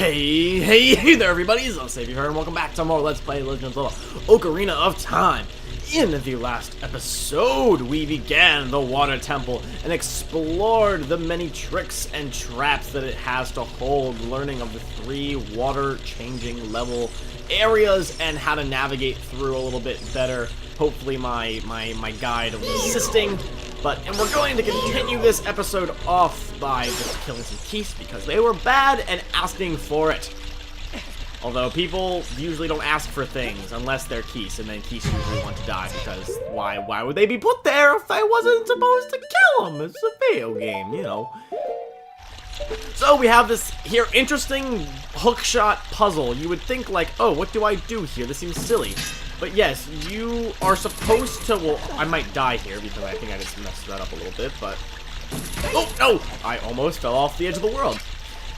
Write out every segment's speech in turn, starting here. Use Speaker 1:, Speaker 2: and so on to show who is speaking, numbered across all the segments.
Speaker 1: Hey there everybody, it's Savior here, and welcome back to more Let's Play Legend of Zelda Ocarina of Time. In the last episode, we began the Water Temple and explored the many tricks and traps that it has to hold, learning of the 3 water-changing level areas and how to navigate through a little bit better. Hopefully my guide was assisting. And we're going to continue this episode off by just killing some Keys because they were bad and asking for it. Although people usually don't ask for things unless they're Keys, and then Keys usually want to die because why would they be put there if I wasn't supposed to kill them? It's a video game, you know. So we have this here interesting hookshot puzzle. You would think like, oh, what do I do here? This seems silly. But yes, you are supposed to, well, I might die here because I think I just messed that up a little bit, but, oh, no! I almost fell off the edge of the world.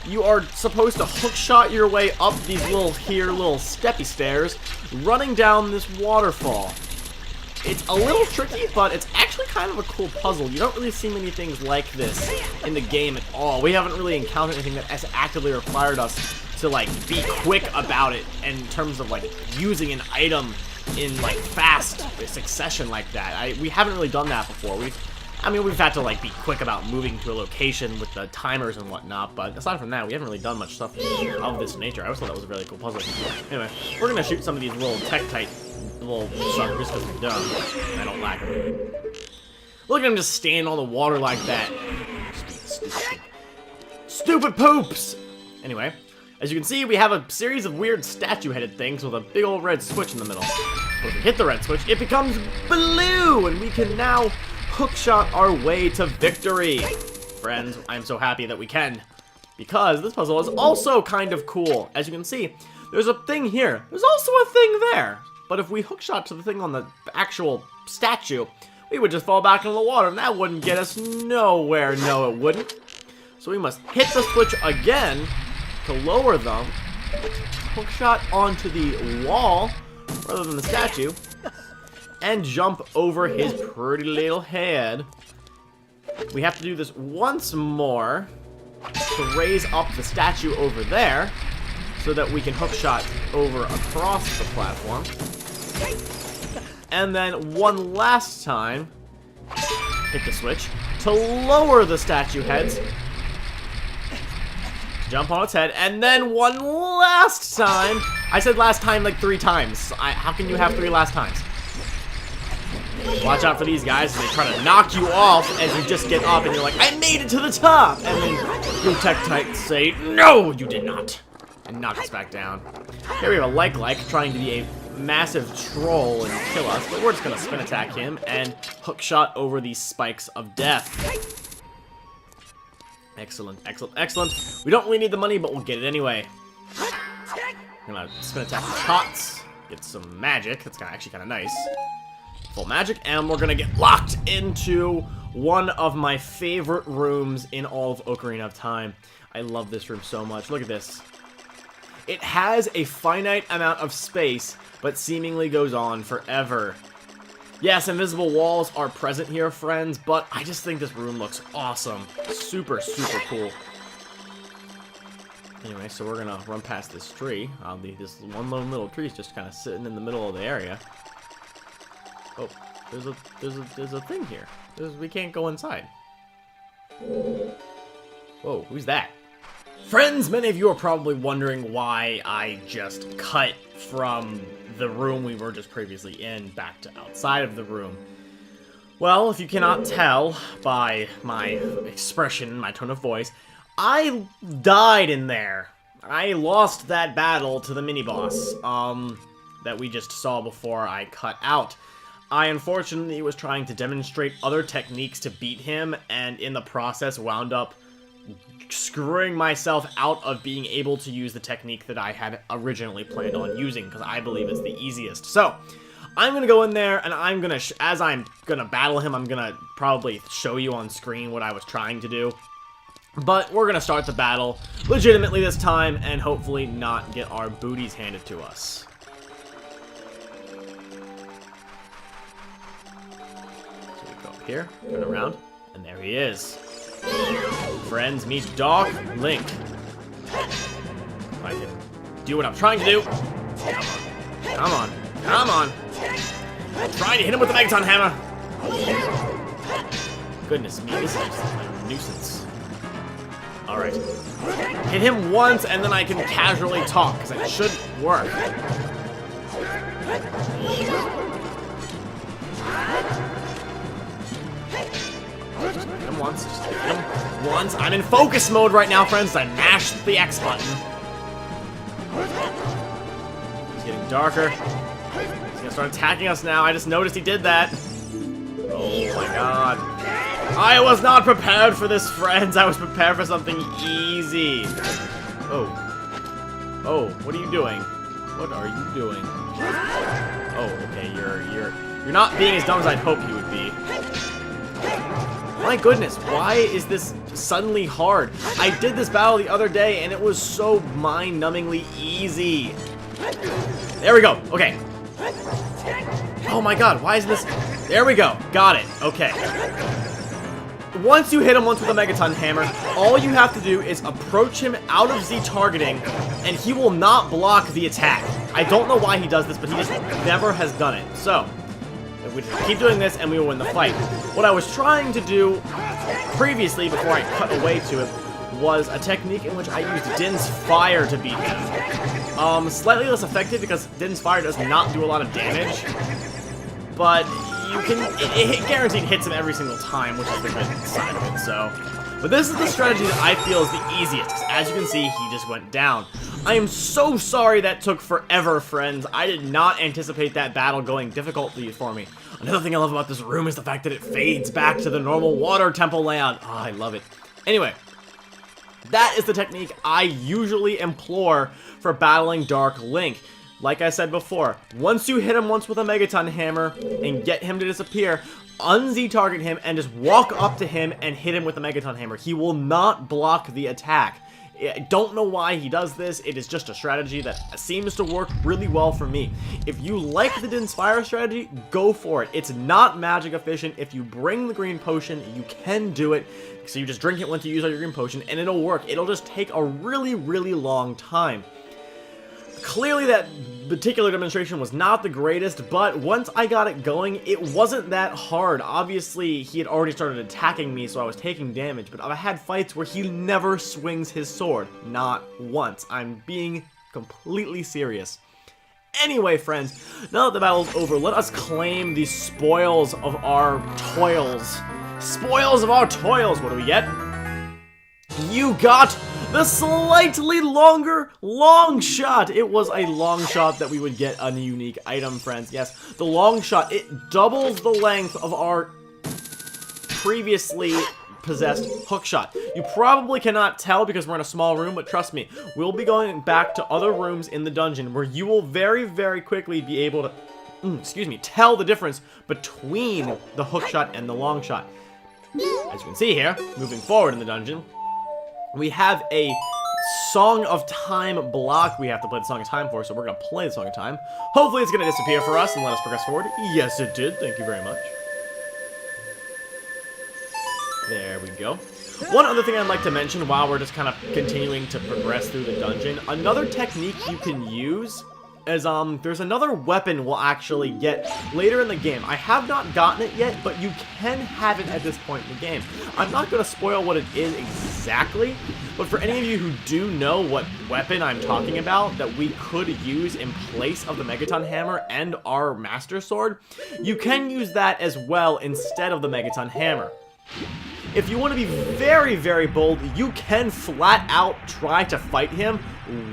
Speaker 1: You are supposed to hookshot your way up these little steppy stairs, running down this waterfall. It's a little tricky, but it's actually kind of a cool puzzle. You don't really see many things like this in the game at all. We haven't really encountered anything that has actively required us to, like, be quick about it in terms of, like, using an item in, like, fast succession like that. We haven't really done that before. We've had to, like, be quick about moving to a location with the timers and whatnot, but aside from that, we haven't really done much stuff of this nature. I always thought that was a really cool puzzle. Anyway, we're gonna shoot some of these little Tektite little suckers because they're dumb. I don't like them. Look at them just stand on the water like that. Stupid poops! Anyway, as you can see, we have a series of weird statue-headed things with a big old red switch in the middle. But if we hit the red switch, it becomes blue, and we can now hookshot our way to victory. Friends, I'm so happy that we can, because this puzzle is also kind of cool. As you can see, there's a thing here. There's also a thing there. But if we hookshot to the thing on the actual statue, we would just fall back into the water, and that wouldn't get us nowhere. No, it wouldn't. So we must hit the switch again to lower them, hookshot onto the wall, rather than the statue, and jump over his pretty little head. We have to do this once more to raise up the statue over there, so that we can hookshot over across the platform. And then one last time, hit the switch to lower the statue heads, jump on its head, and then one last time. I said last time like 3 times. How can you have 3 last times? Watch out for these guys as they try to knock you off as you just get up and you're like, I made it to the top! And then you Tektites say, no, you did not. And knock us back down. Here we have a like trying to be a massive troll and kill us, but we're just gonna spin attack him and hookshot over these spikes of death. Excellent, excellent, excellent. We don't really need the money, but we'll get it anyway. We're gonna spin attack the pots, get some magic. That's actually kind of nice. Full magic, and we're gonna get locked into one of my favorite rooms in all of Ocarina of Time. I love this room so much. Look at this. It has a finite amount of space, but seemingly goes on forever. Yes, invisible walls are present here, friends, but I just think this room looks awesome. Super, super cool. Anyway, so we're gonna run past this tree. This one lone little tree is just kind of sitting in the middle of the area. Oh, there's a thing here. We can't go inside. Whoa, who's that? Friends, many of you are probably wondering why I just cut from the room we were just previously in back to outside of the room. Well, if you cannot tell by my expression, my tone of voice, I died in there. I lost that battle to the mini-boss that we just saw before I cut out. I unfortunately was trying to demonstrate other techniques to beat him, and in the process wound up screwing myself out of being able to use the technique that I had originally planned on using, because I believe it's the easiest. So, I'm gonna go in there, and I'm gonna, as I'm gonna battle him, I'm gonna probably show you on screen what I was trying to do. But we're gonna start the battle legitimately this time, and hopefully not get our booties handed to us. So we go up here, turn around, and there he is. Friends, meet Dog Link. do what I'm trying to do. Come on. Come on. I'm trying to hit him with the Megaton Hammer. Goodness me, this is just a nuisance. Alright. Hit him once, and then I can casually talk, because it should work. Just hit him once. Just hit him once. I'm in focus mode right now, friends. I mashed the X button. He's getting darker. He's gonna start attacking us now. I just noticed he did that. Oh my god. I was not prepared for this, friends. I was prepared for something easy. Oh. Oh, what are you doing? What are you doing? Oh, okay, you're not being as dumb as I'd hope you would be. My goodness, why is this suddenly hard? I did this battle the other day and it was so mind-numbingly easy. There we go. Okay. Oh my god, why is this? There we go. Got it. Okay. Once you hit him once with a Megaton Hammer, all you have to do is approach him out of Z targeting, and he will not block the attack. I don't know why he does this, but he just never has done it. So, we just keep doing this, and we will win the fight. What I was trying to do previously, before I cut away to it, was a technique in which I used Din's Fire to beat him. Slightly less effective because Din's Fire does not do a lot of damage, but you can, it guaranteed hits him every single time, which is the good side of it, so. But this is the strategy that I feel is the easiest, because as you can see, he just went down. I am so sorry that took forever, friends. I did not anticipate that battle going difficultly for me. Another thing I love about this room is the fact that it fades back to the normal water temple layout. Oh, I love it. Anyway, that is the technique I usually implore for battling Dark Link. Like I said before, once you hit him once with a Megaton Hammer and get him to disappear, un-Z target him and just walk up to him and hit him with the Megaton Hammer. He will not block the attack. I don't know why he does this. It is just a strategy that seems to work really well for me. If you like the Din's Fire strategy, go for it. It's not magic efficient. If you bring the green potion, you can do it. So you just drink it once you use all your green potion and it'll work. It'll just take a really, really long time. Clearly that particular demonstration was not the greatest, but once I got it going, it wasn't that hard. Obviously, he had already started attacking me, so I was taking damage, but I've had fights where he never swings his sword. Not once. I'm being completely serious. Anyway, friends, now that the battle's over, let us claim the spoils of our toils. Spoils of our toils! What do we get? You got the slightly longer long shot. It was a long shot that we would get a unique item, friends. Yes, the long shot, it doubles the length of our previously possessed hook shot. You probably cannot tell because we're in a small room, but trust me, we'll be going back to other rooms in the dungeon where you will very, very quickly be able to, tell the difference between the hook shot and the long shot. As you can see here, moving forward in the dungeon, we have a Song of Time block we have to play the Song of Time for, so we're going to play the Song of Time. Hopefully it's going to disappear for us and let us progress forward. Yes, it did. Thank you very much. There we go. One other thing I'd like to mention while we're just kind of continuing to progress through the dungeon, another technique you can use is, there's another weapon we'll actually get later in the game. I have not gotten it yet, but you can have it at this point in the game. I'm not going to spoil what it is exactly, but for any of you who do know what weapon I'm talking about that we could use in place of the Megaton Hammer and our Master Sword, you can use that as well instead of the Megaton Hammer. If you want to be very, very bold, you can flat out try to fight him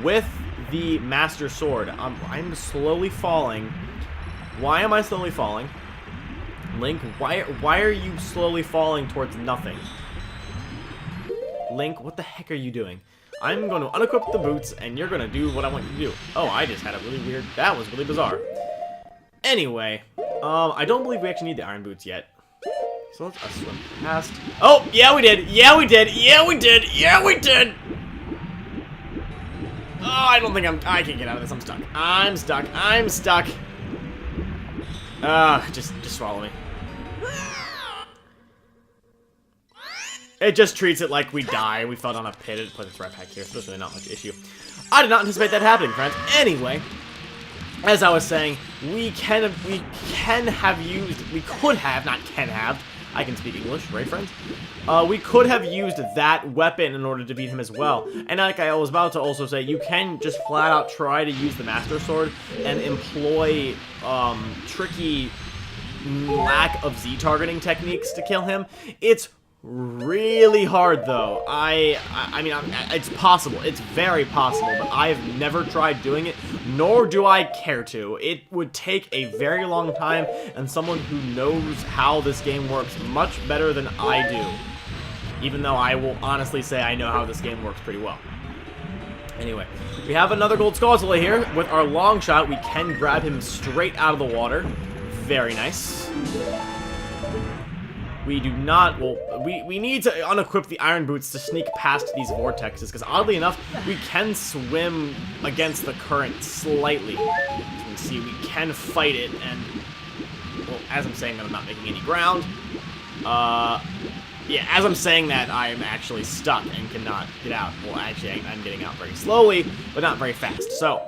Speaker 1: with the Master Sword. I'm slowly falling. Why am I slowly falling? Link, why are you slowly falling towards nothing? Link, what the heck are you doing? I'm going to unequip the boots, and you're going to do what I want you to do. Oh, I just had a really weird... That was really bizarre. Anyway, I don't believe we actually need the iron boots yet. So let's swim past... Oh, yeah we did! Yeah we did! Yeah we did! Yeah we did! Oh, I don't think I can get out of this. I'm stuck. I'm stuck. I'm stuck. Just swallow me. It just treats it like we die. We fell down a pit. It puts us right back here, so there's really not much issue. I did not anticipate that happening, friends. Anyway, as I was saying, we could have, not can have, I can speak English, right, friends? We could have used that weapon in order to beat him as well. And like I was about to also say, you can just flat out try to use the Master Sword and employ tricky lack of Z-targeting techniques to kill him. It's really hard, though. I mean, it's possible. It's very possible, but I have never tried doing it, nor do I care to. It would take a very long time, and someone who knows how this game works much better than I do. Even though I will honestly say I know how this game works pretty well. Anyway, we have another gold Skulltula here. With our long shot, we can grab him straight out of the water. Very nice. We do not, well, we need to unequip the iron boots to sneak past these vortexes, because oddly enough, we can swim against the current slightly. As you can see, we can fight it, and, well, as I'm saying that, I'm not making any ground. Yeah, as I'm saying that, I'm actually stuck and cannot get out. Well, actually, I'm getting out very slowly, but not very fast. So,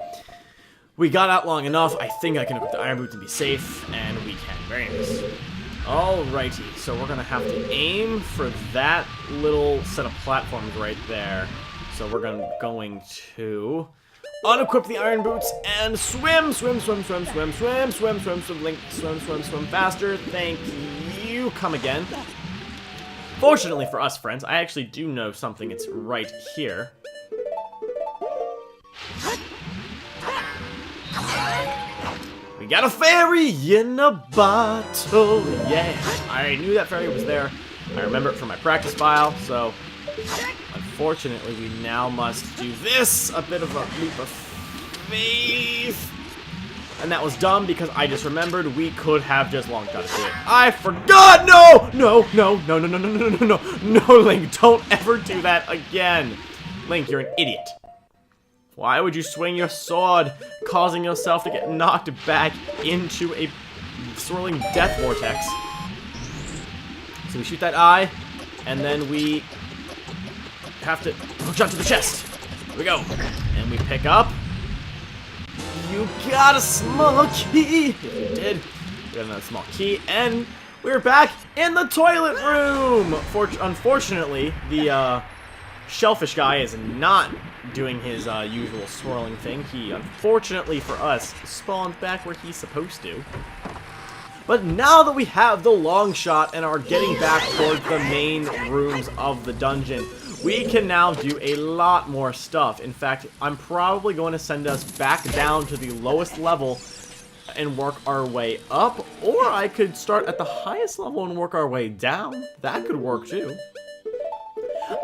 Speaker 1: we got out long enough. I think I can equip the iron boots and be safe, and we can. Very nice. Alrighty, so we're gonna have to aim for that little set of platforms right there. So we're going to unequip the iron boots and swim, swim, swim, swim, swim, swim, swim, swim, swim, Link, swim, swim, swim faster. Thank you. Come again. Fortunately for us, friends, I actually do know something. It's right here. We got a fairy in a bottle, yeah. I knew that fairy was there. I remember it from my practice file, so unfortunately we now must do this. A bit of a leap of faith. And that was dumb because I just remembered we could have just long shot to it. I forgot! No! No, no, no, no, no, no, no, no, no, no, Link, don't ever do that again. Link, you're an idiot. Why would you swing your sword, causing yourself to get knocked back into a swirling death vortex? So we shoot that eye, and then we have to hook shot to the chest. Here we go. And we pick up. You got a small key! Yes, we did. We got another small key, and we're back in the toilet room! Unfortunately, the shellfish guy is not doing his usual swirling thing. He, unfortunately for us, spawned back where he's supposed to. But now that we have the long shot and are getting back towards the main rooms of the dungeon, we can now do a lot more stuff. In fact, I'm probably going to send us back down to the lowest level and work our way up, or I could start at the highest level and work our way down. That could work too.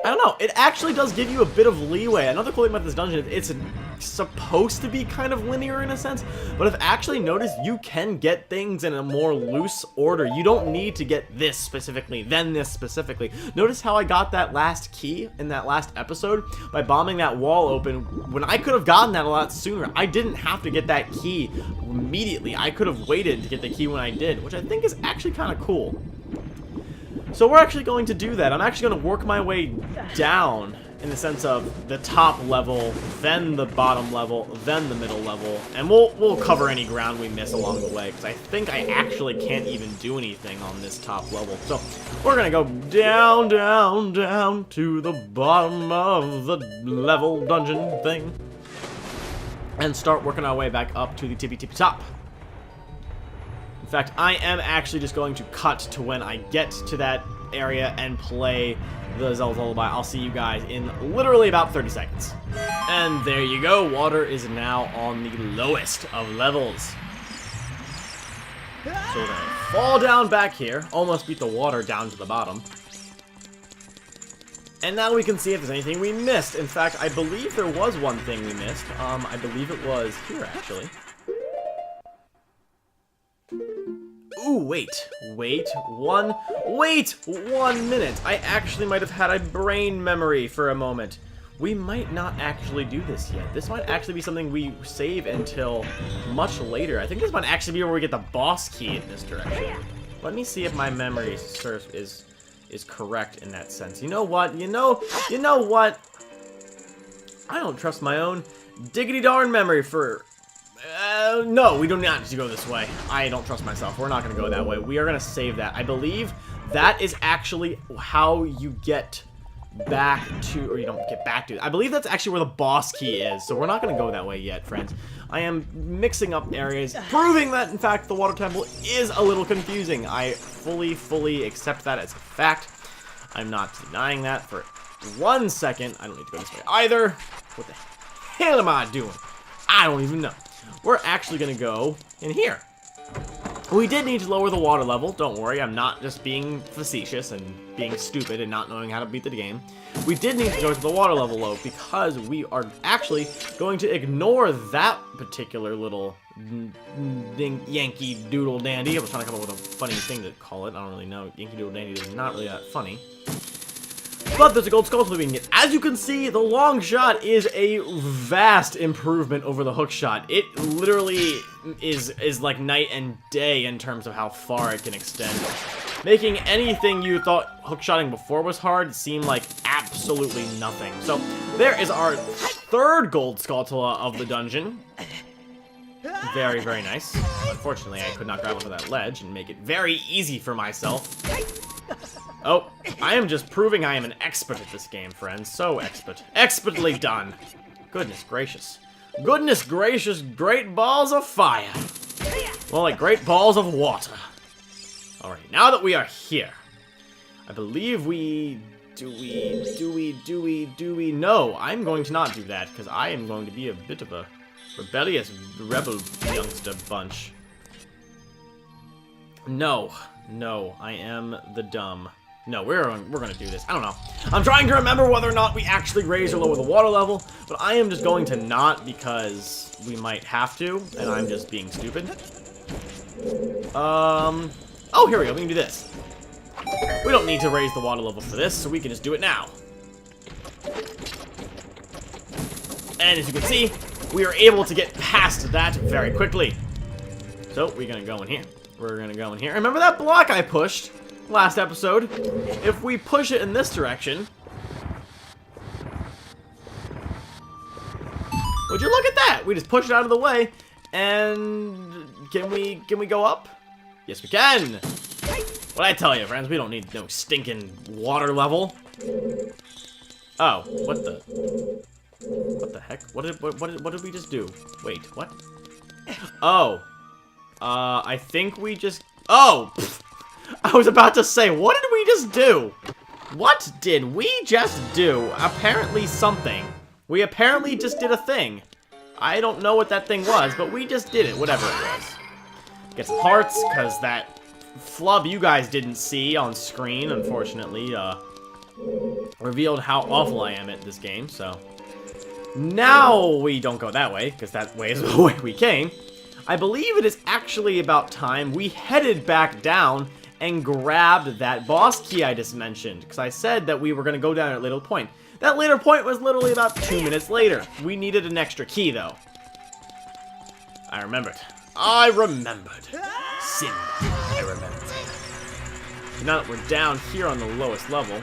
Speaker 1: I don't know, it actually does give you a bit of leeway. Another cool thing about this dungeon is it's supposed to be kind of linear in a sense, but I've actually noticed you can get things in a more loose order. You don't need to get this specifically, then this specifically. Notice how I got that last key in that last episode by bombing that wall open when I could have gotten that a lot sooner. I didn't have to get that key immediately. I could have waited to get the key when I did, which I think is actually kind of cool. So we're actually going to do that. I'm actually going to work my way down in the sense of the top level, then the bottom level, then the middle level, and we'll cover any ground we miss along the way, because I think I actually can't even do anything on this top level. So we're going to go down, down, down to the bottom of the level dungeon thing and start working our way back up to the tippy top. In fact, I am actually just going to cut to when I get to that area and play the Zelda Lullaby. I'll see you guys in literally about 30 seconds. And there you go. Water is now on the lowest of levels. So we're going to fall down back here. Almost beat the water down to the bottom. And now we can see if there's anything we missed. In fact, I believe there was one thing we missed. I believe it was here, actually. Ooh, wait 1 minute. I actually might have had a brain memory for a moment. We might not actually do this yet. This might actually be something we save until much later. I think this might actually be where we get the boss key in this direction. Let me see if my memory is is correct in that sense. You know what? You know what? I don't trust my own diggity darn memory for... no, we do not need to go this way. I don't trust myself. We're not going to go that way. We are going to save that. I believe that is actually how you get back to... Or you don't get back to... I believe that's actually where the boss key is. So we're not going to go that way yet, friends. I am mixing up areas, proving that, in fact, the water temple is a little confusing. I fully accept that as a fact. I'm not denying that for 1 second. I don't need to go this way either. What the hell am I doing? I don't even know. We're actually going to go in here. We did need to lower the water level. Don't worry, I'm not just being facetious and being stupid and not knowing how to beat the game. We did need to go to the water level low because we are actually going to ignore that particular little Yankee Doodle Dandy. I was trying to come up with a funny thing to call it. I don't really know. Yankee Doodle Dandy is not really that funny. But there's a gold skull we can get. As you can see, the long shot is a vast improvement over the hook shot. It literally is like night and day in terms of how far it can extend. Making anything you thought hookshotting before was hard seem like absolutely nothing. So there is our third gold Skulltula of the dungeon. Very, very nice. Unfortunately, I could not grab onto that ledge and make it very easy for myself. Oh, I am just proving I am an expert at this game, friends. So expert. Expertly done. Goodness gracious. Goodness gracious, great balls of fire. Well, like great balls of water. Alright, now that we are here, I believe do we? No, I'm going to not do that, because I am going to be a bit of a rebellious rebel youngster bunch. No, I am the dumb. No, we're going to do this. I don't know. I'm trying to remember whether or not we actually raise or lower the water level, but I am just going to not because we might have to, and I'm just being stupid. Oh, here we go. We can do this. We don't need to raise the water level for this, so we can just do it now. And as you can see, we are able to get past that very quickly. So, we're going to go in here. We're going to go in here. Remember that block I pushed last episode? If we push it in this direction... Would you look at that? We just push it out of the way, and... Can we go up? Yes, we can! What I tell you, friends, we don't need no stinking water level. Oh, what the heck? What did we just do? Wait, what? Oh. I think we just... Oh! Pfft. I was about to say, what did we just do? What did we just do? Apparently something. We apparently just did a thing. I don't know what that thing was, but we just did it, whatever it was. Get some hearts, because that flub you guys didn't see on screen, unfortunately, revealed how awful I am at this game, so... Now we don't go that way, because that way is the way we came. I believe it is actually about time we headed back down and grabbed that boss key I just mentioned, because I said that we were going to go down at a later point. That later point was literally about 2 minutes later. We needed an extra key, though. I remembered. I remembered. Sin. I remembered. Now that we're down here on the lowest level...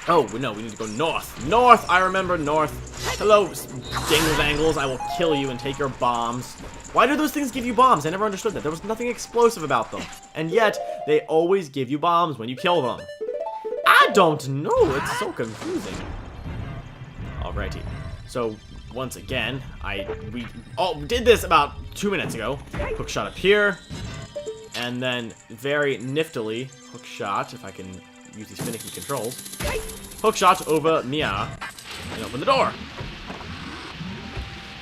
Speaker 1: Oh, no, we need to go north. North! I remember north. Hello, Dangle-Dangles. I will kill you and take your bombs. Why do those things give you bombs? I never understood that. There was nothing explosive about them. And yet, they always give you bombs when you kill them. I don't know. It's so confusing. Alrighty. So, once again, we did this about 2 minutes ago. Hook shot up here. And then, very niftily, hook shot, if I can use these finicky controls. Hook shot over Mia. And open the door.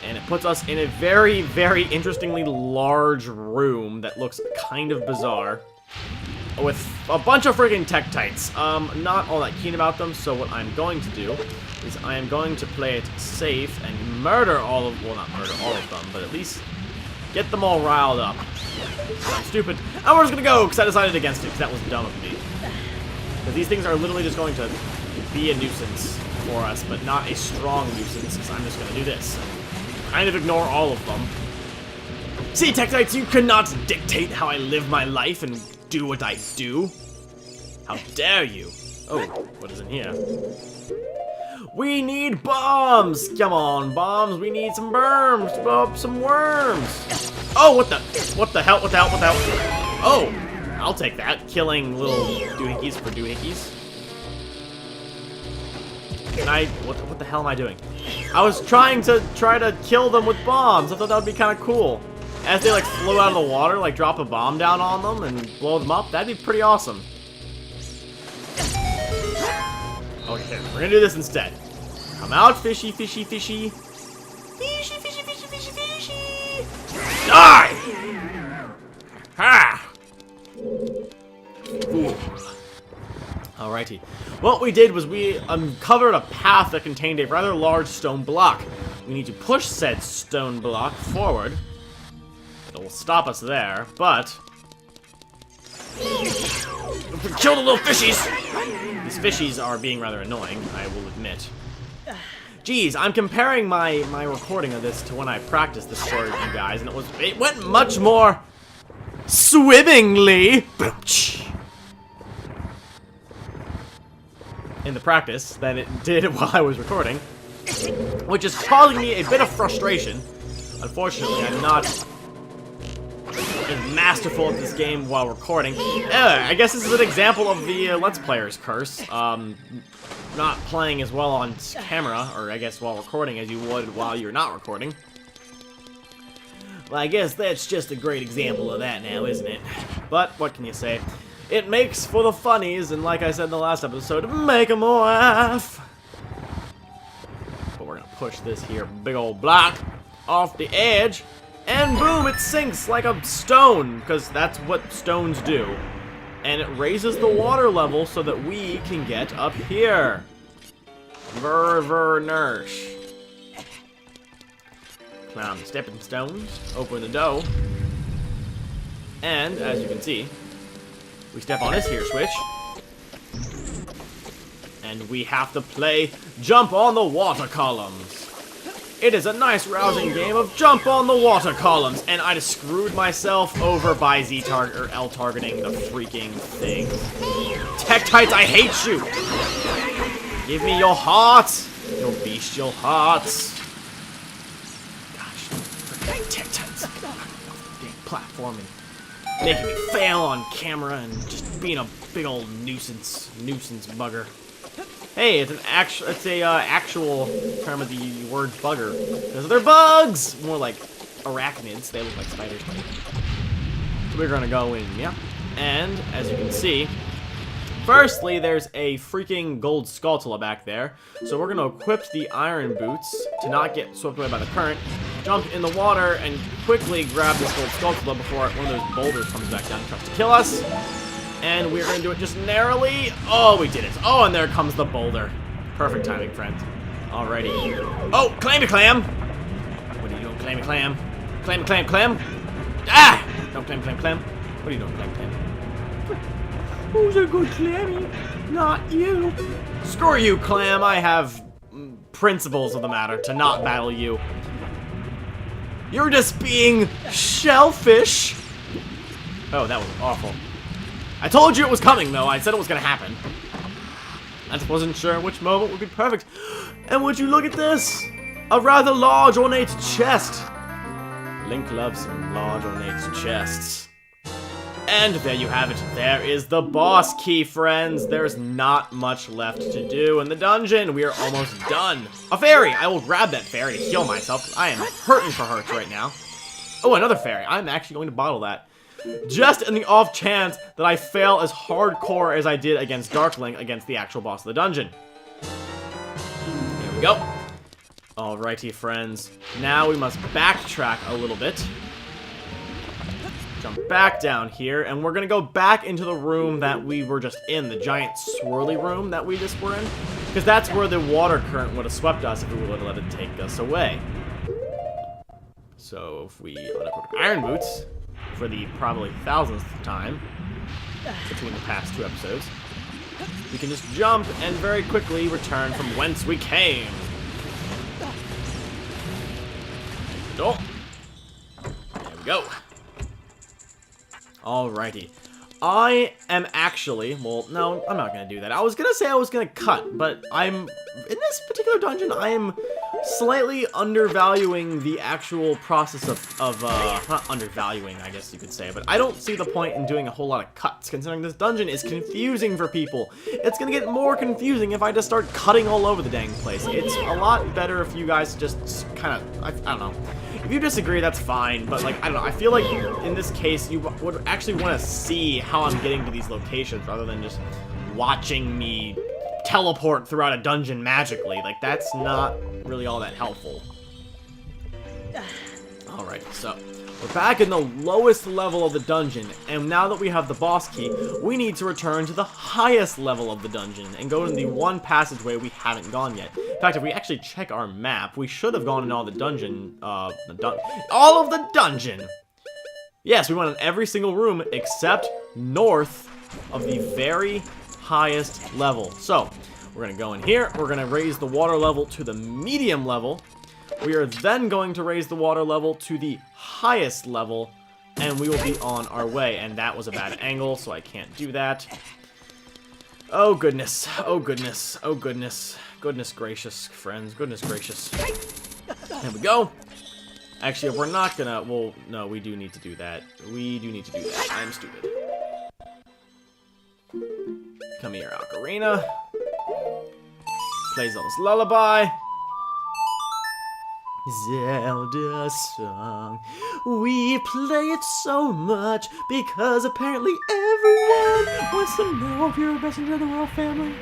Speaker 1: And it puts us in a very, very interestingly large room that looks kind of bizarre. With a bunch of friggin' Tektites. Not all that keen about them, so what I'm going to do is I am going to play it safe and murder all of... Well, not murder all of them, but at least get them all riled up. I'm stupid. And we're just gonna go, because I decided against it, because that was dumb of me. Because these things are literally just going to be a nuisance for us, but not a strong nuisance, because I'm just gonna do this. Kind of ignore all of them. See, Tektites, you cannot dictate how I live my life and do what I do. How dare you? Oh, what is in here? We need bombs! Come on, bombs. We need some berms to blow up some worms. Oh, what the hell? What the hell? What the hell? Oh, I'll take that. Killing little doohickeys for doohickeys. Can I? What the hell am I doing? I was trying to kill them with bombs. I thought that would be kind of cool. As they like float out of the water, like drop a bomb down on them and blow them up. That'd be pretty awesome. Okay, we're gonna do this instead. Come out, fishy, fishy, fishy. Fishy, fishy, fishy, fishy, fishy. Die! Ha! Ooh. Alrighty. What we did was we uncovered a path that contained a rather large stone block. We need to push said stone block forward. It will stop us there, but... kill the little fishies! These fishies are being rather annoying, I will admit. Geez, I'm comparing my recording of this to when I practiced this for you guys, and it went much more swimmingly in the practice than it did while I was recording, which is causing me a bit of frustration. Unfortunately, I'm not as masterful at this game while recording. I guess this is an example of the Let's Player's curse. Not playing as well on camera, or I guess while recording, as you would while you're not recording. Well, I guess that's just a great example of that now, isn't it? But, what can you say? It makes for the funnies, and like I said in the last episode, make 'em laugh! But we're gonna push this here big old block off the edge, and boom, it sinks like a stone, because that's what stones do. And it raises the water level so that we can get up here. Nurse. Climb the stepping stones, open the door, and as you can see, we step on this here switch, and we have to play Jump on the Water Columns. It is a nice, rousing game of jump on the water columns, and I just screwed myself over by Z-target or L-targeting the freaking thing. Tektites, I hate you! Give me your hearts! Your bestial hearts! Gosh, freaking Tektites. Big platforming. Making me fail on camera and just being a big old nuisance bugger. Hey, it's an actual term of the word bugger. Because they're bugs! More like arachnids. They look like spiders. So we're gonna go in, yeah. And, as you can see, firstly, there's a freaking gold Skulltula back there. So we're gonna equip the iron boots to not get swept away by the current, jump in the water, and quickly grab this gold Skulltula before one of those boulders comes back down and tries to kill us. And we're gonna do it just narrowly. Oh, we did it. Oh, and there comes the boulder. Perfect timing, friends. Alrighty. Oh, clammy clam! What are you doing, clammy clam? Clammy clam clam? Ah! Don't clam clam clam. What are you doing, clam clam? Who's a good clammy? Not you. Screw you, clam. I have principles of the matter to not battle you. You're just being shellfish. Oh, that was awful. I told you it was coming, though. I said it was gonna happen. I just wasn't sure which moment would be perfect. And would you look at this? A rather large, ornate chest. Link loves some large, ornate chests. And there you have it. There is the boss key, friends. There's not much left to do in the dungeon. We are almost done. A fairy! I will grab that fairy to heal myself, because I am hurting for hurts right now. Oh, another fairy. I'm actually going to bottle that. Just in the off chance that I fail as hardcore as I did against Darkling against the actual boss of the dungeon. Here we go. Alrighty, friends. Now we must backtrack a little bit. Jump back down here, and we're gonna go back into the room that we were just in, the giant swirly room that we just were in, because that's where the water current would have swept us if we would have let it take us away. So if we unequip iron boots, for the probably 1000th time between the past 2 episodes, we can just jump and very quickly return from whence we came. Oh, there we go. Alrighty. I am actually, well, no, I'm not going to do that. I was going to say I was going to cut, but in this particular dungeon, I am slightly undervaluing the actual process not undervaluing, I guess you could say, but I don't see the point in doing a whole lot of cuts, considering this dungeon is confusing for people. It's going to get more confusing if I just start cutting all over the dang place. It's a lot better if you guys just kind of, I don't know. If you disagree, that's fine, but, like, I don't know, I feel like in this case, you would actually want to see how I'm getting to these locations rather than just watching me teleport throughout a dungeon magically. Like, that's not really all that helpful. Alright, so we're back in the lowest level of the dungeon, and now that we have the boss key, we need to return to the highest level of the dungeon and go in the one passageway we haven't gone yet. In fact, if we actually check our map, we should have gone in all the dungeon, all of the dungeon! Yes, we went in every single room except north of the very highest level. So, we're gonna go in here, we're gonna raise the water level to the medium level. We are then going to raise the water level to the highest level, and we will be on our way. And that was a bad angle, so I can't do that. Oh goodness, oh goodness, oh goodness. Goodness gracious, friends, goodness gracious. There we go. Actually, if we're not gonna, well, no, we do need to do that. We do need to do that. I'm stupid. Come here, Ocarina. Plays Zelda's lullaby. Zelda song. We play it so much because apparently everyone wants to know if you're a messenger of the royal family.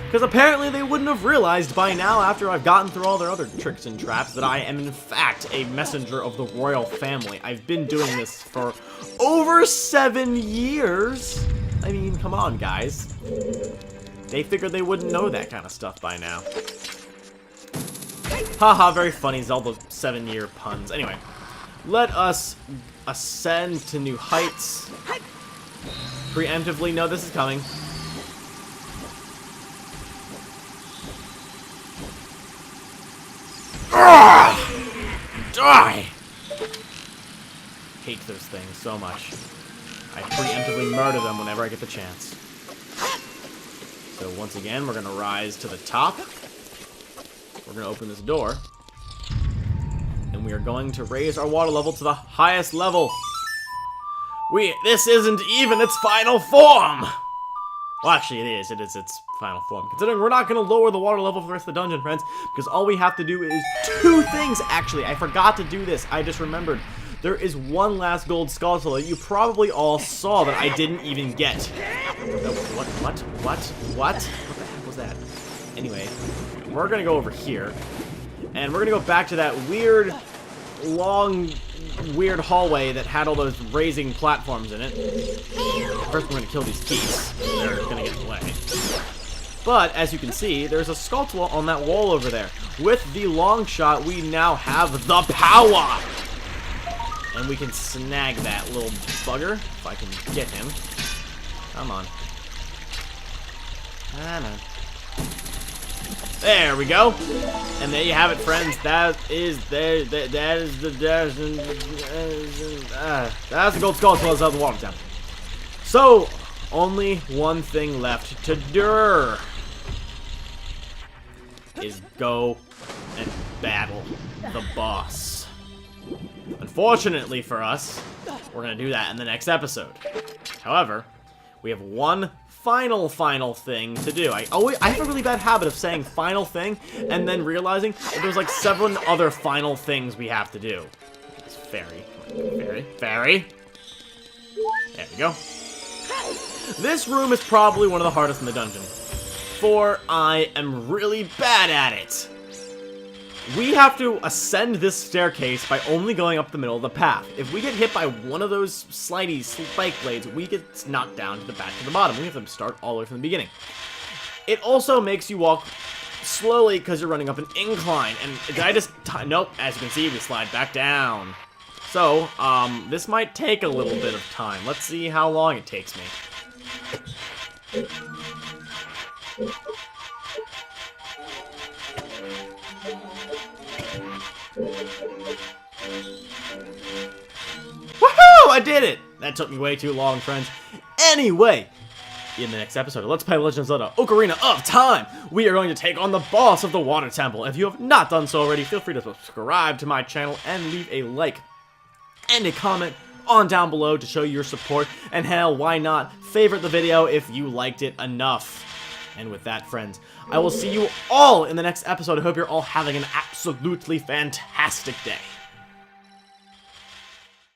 Speaker 1: Because apparently they wouldn't have realized by now, after I've gotten through all their other tricks and traps, that I am in fact a messenger of the royal family. I've been doing this for over 7 years. I mean, come on, guys. They figured they wouldn't know that kind of stuff by now. Haha, very funny Zelda 7-year puns. Anyway, let us ascend to new heights. Preemptively, no, this is coming. Die! Hate those things so much. I preemptively murder them whenever I get the chance. So once again, we're gonna rise to the top. We're gonna open this door. And we are going to raise our water level to the highest level. This isn't even its final form! Well, actually, it is its final form. Considering we're not going to lower the water level for the rest of the dungeon, friends, because all we have to do is 2 things, actually. I forgot to do this. I just remembered. There is one last gold skull that you probably all saw that I didn't even get. What the heck was that? Anyway, we're going to go over here, and we're going to go back to that weird, long, weird hallway that had all those raising platforms in it. First, we're going to kill these keys. They're going to get in the way. But, as you can see, there's a skull on that wall over there. With the long shot, we now have the power! And we can snag that little bugger, if I can get him. Come on. Come on. There we go. And there you have it, friends. That's the gold skull as well as the water town. So, only one thing left to do is go and battle the boss. Unfortunately for us, we're gonna do that in the next episode. However, we have one final thing to do. I have a really bad habit of saying final thing and then realizing that there's like 7 other final things we have to do. It's fairy. There we go. This room is probably one of the hardest in the dungeon, for I am really bad at it. We have to ascend this staircase by only going up the middle of the path. If we get hit by one of those slidey spike blades, we get knocked down to the back to the bottom. We have to start all the way from the beginning. It also makes you walk slowly because you're running up an incline. And did I just... Nope, as you can see, we slide back down. So, this might take a little bit of time. Let's see how long it takes me. Woohoo! I did it! That took me way too long, friends. Anyway, in the next episode of Let's Play Legend of Zelda Ocarina of Time, we are going to take on the boss of the Water Temple. If you have not done so already, feel free to subscribe to my channel and leave a like and a comment on down below to show your support. And hell, why not favorite the video if you liked it enough. And with that, friends, I will see you all in the next episode. I hope you're all having an absolutely fantastic day.